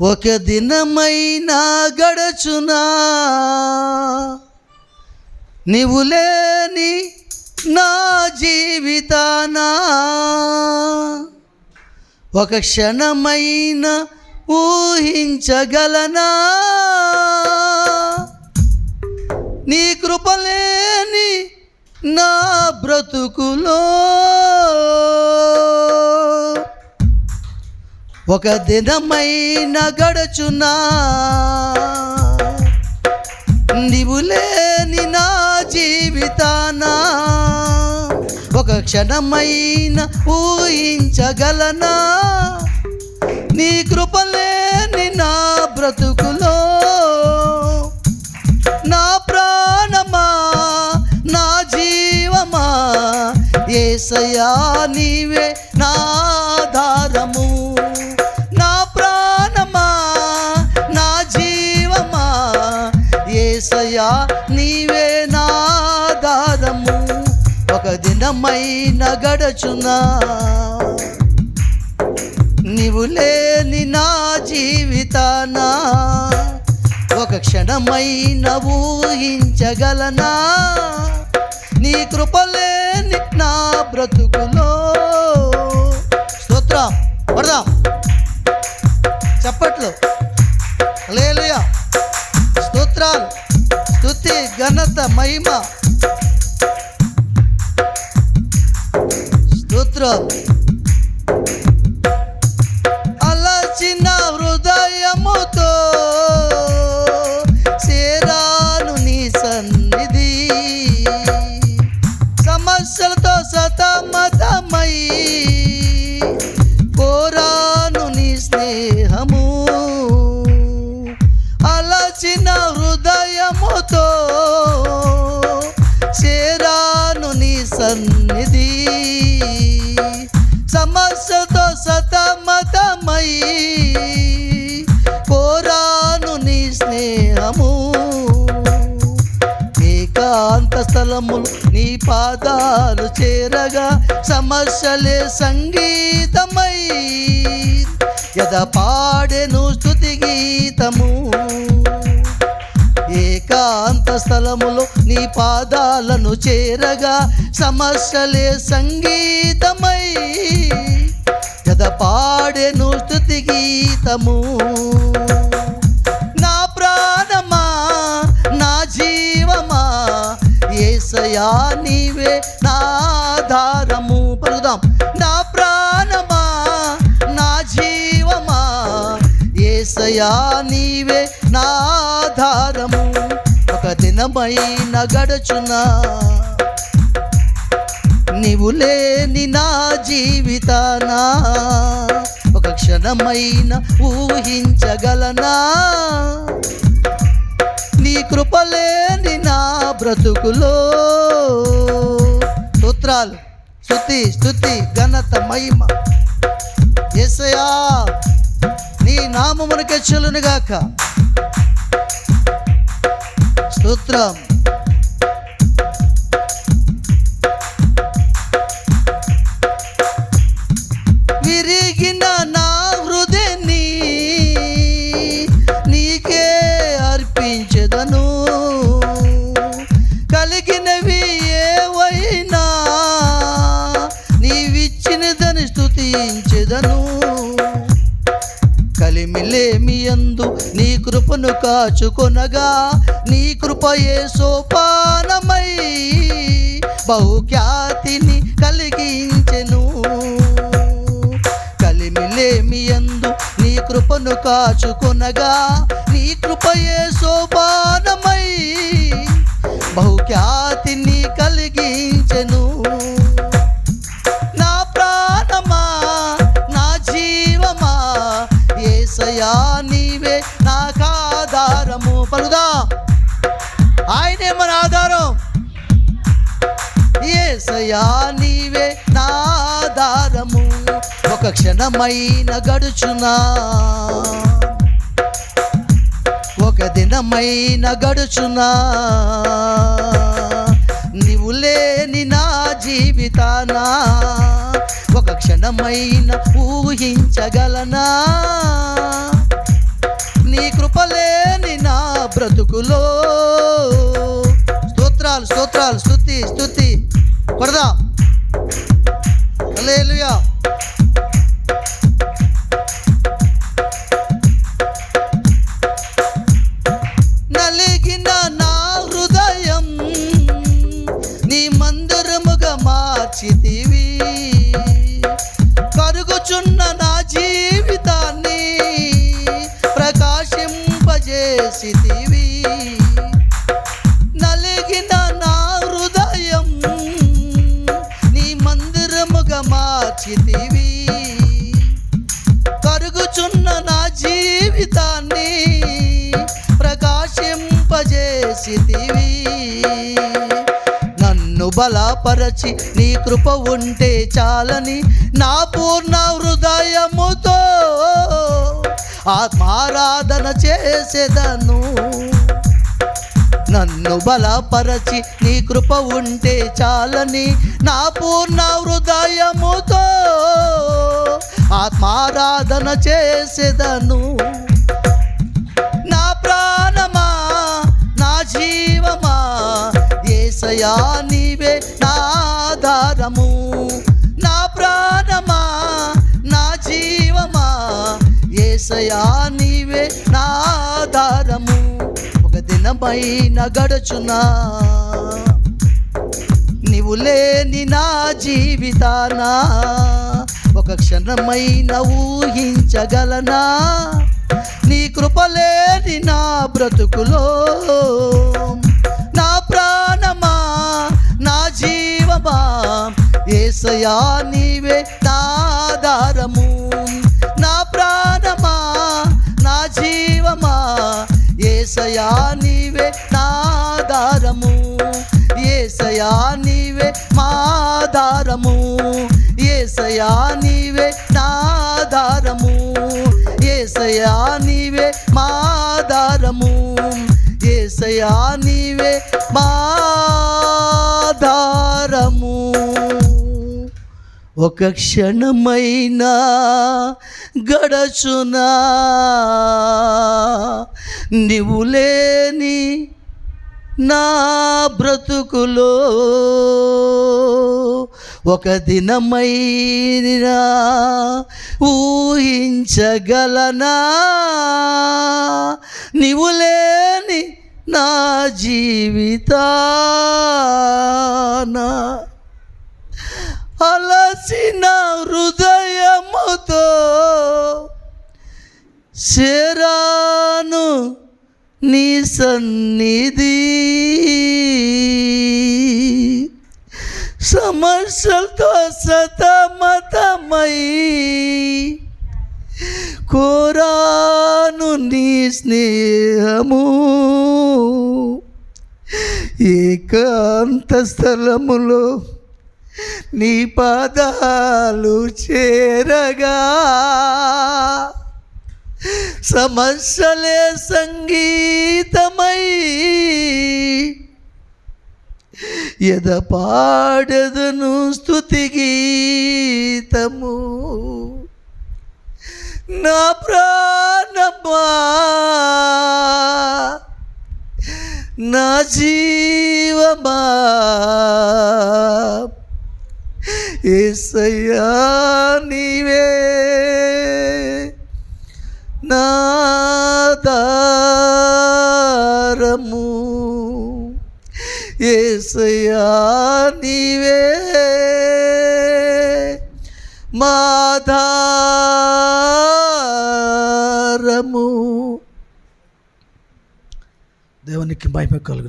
ఒక దినమైనా గడచునా నీవు లేని నా జీవితానా, ఒక క్షణమైన ఊహించగలనా నీ కృపలేని నా బ్రతుకులో. ఒక దినమైన గడచునా నీవు లేని నా జీవితానా, ఒక క్షణమైన ఊహించగలనా నీ కృపలేని నా బ్రతుకులో. నా ప్రాణమా నా జీవమా యేసయ్యా నీవే నా ఆధారము. నా ప్రాణమా నా జీవమా యేసయ్యా నీవే నా ఆధారము. ఒక దినమైన గడచునా నీవు లేని నా జీవితానా, ఒక క్షణమైన ఊహించగలనా నీ కృపలేని నా బ్రతుకులో. స్తోత్రం పడదాం చప్పట్లు. హల్లెలూయా, స్తోత్రాలు, స్తుతి, ఘనత, మహిమ. స్తోత్రం. అలచిన హృదయముతో చేరాను నీ సన్నిధి, సమస్యలతో సతమతమై కోరాను నీ స్నేహము. అలచిన హృదయముతో చేరాను నీ సన్నిధి, సమస్యతో సతమతమై కోరాను నీ స్నేహము. ఏకాంత స్థలములు నీ పాదాలు చేరగా సమస్యలే సంగీతమై యద పాడెను స్తుతి గీతము. ఏకాంత స్థలములో నీ పాదాలను చేరగా సమస్యలే సంగీతమై యద పాడెను స్తుతి గీతము. నా ప్రాణమా నా జీవమా యేసయ్యా నీవే నా ఆధారము. పలుకుదాం. నా ప్రాణమా నా జీవమా యేసయ్యా నీవే నా ఆధారము. ఒక దినమైన గడచునా నీవు లేని నా జీవితానా, ఒక క్షణమైన ఊహించగలనా నీ కృపలేని నా బ్రతుకులో. స్తోత్రాలు, స్తుతి, స్తుతి, ఘనత, మహిమ. యేసయ్యా నీ నామమునకే చెల్లునుగాక. స్తోత్రం. విరిగిన నా హృదయాన్ని నీకే అర్పించెదను, కలిగినవి ఏవైనా నీవిచ్చినదని స్తుతించెదను. కలిమిలేమియందు నీ కృపను కాచుకొనగా నీ కృపయే సోపానమై బహుఖ్యాతిని కలిగించెను. కలిమిలేమియందు నీ కృపను కాచుకొనగా నీ కృపయే సోపానమై బహుఖ్యాతిని కలిగించెను. నా ప్రాణమా నా జీవమా యేసయ్యా నీవే నాకాధారము. పలుదా ఆయనే మన ఆధారం. యేసయ్యా నీవే నా ఆధారము. ఒక క్షణమైన గడుచునా ఒక దినమైన గడుచునా నీవు లేని నా జీవితానా ఒక క్షణమైన ఊహించగలనా? బ్రతుకులో. స్తోత్రాలు స్తోత్రాలు, స్తుతి స్తుతి కొడదాం. హల్లెలూయా. నలిగిన నా హృదయం నీ మందిరముగా మార్చితివి, కరుగుచున్న నా జీవితాన్ని ప్రకాశింపజేసితివి. నలిగిన నా హృదయం నీ మందిరముగా మార్చితివి, కరుగుచున్న నా జీవితాన్ని ప్రకాశింపజేసితివి. నన్ను బలపరచి నీ కృప ఉంటే చాలని నా పూర్ణ హృదయముతో ఆత్మారాధన చేసేదను. నన్ను బలపరచి నీ కృప ఉంటే చాలని నా పూర్ణ హృదయముతో ఆత్మారాధన చేసేదను. నా ప్రాణమా నా జీవమా యేసయ్యా నీవే నా ఆధారము. నా ప్రాణమా నా జీవమా యేసయ్యా నీవే నా ఆధారము. ఒక దినమైన గడుచునా నీవు లేని నా జీవితాన, ఒక క్షణమైన ఊహించగలనా నీ కృపలేని నా బ్రతుకులో. నా ప్రాణమా నా జీవమా యేసయ్యా నీవే నా ఆధారము. నా ప్రాణమా నా జీవమా యేసయ్యా నీవే నా ఆధారము. యేసయ్యా నీవే మా ఆధారము. యేసయ్యా నీవే నా ఆధారము. యేసయ్యా నీవే మా ఆధారము. యేసయ్యా నీవే మా ఆధారము. ఒక క్షణమైనా గడచునా నీవు లేని నా బ్రతుకులో. ఒక దినమైనా ఊహించగలనా నీవు లేని నా జీవితాన. అలసిన హృదయముతో చేరాను నీ సన్నిధి, సమస్యలతో సతమతమై కోరాను నీ స్నేహము. ఏకాంత స్థలములో నీ పాదాలు చేరగా సమస్యలే సంగీతమై ఎద పాడెదను స్తుతి గీతము. నా ప్రాణమా నా జీవమా యేసయ్యా నీవే నా ఆధారము. యేసయ్యా నీవే మా ఆధారము. దేవునికి మహిమ కలుగును.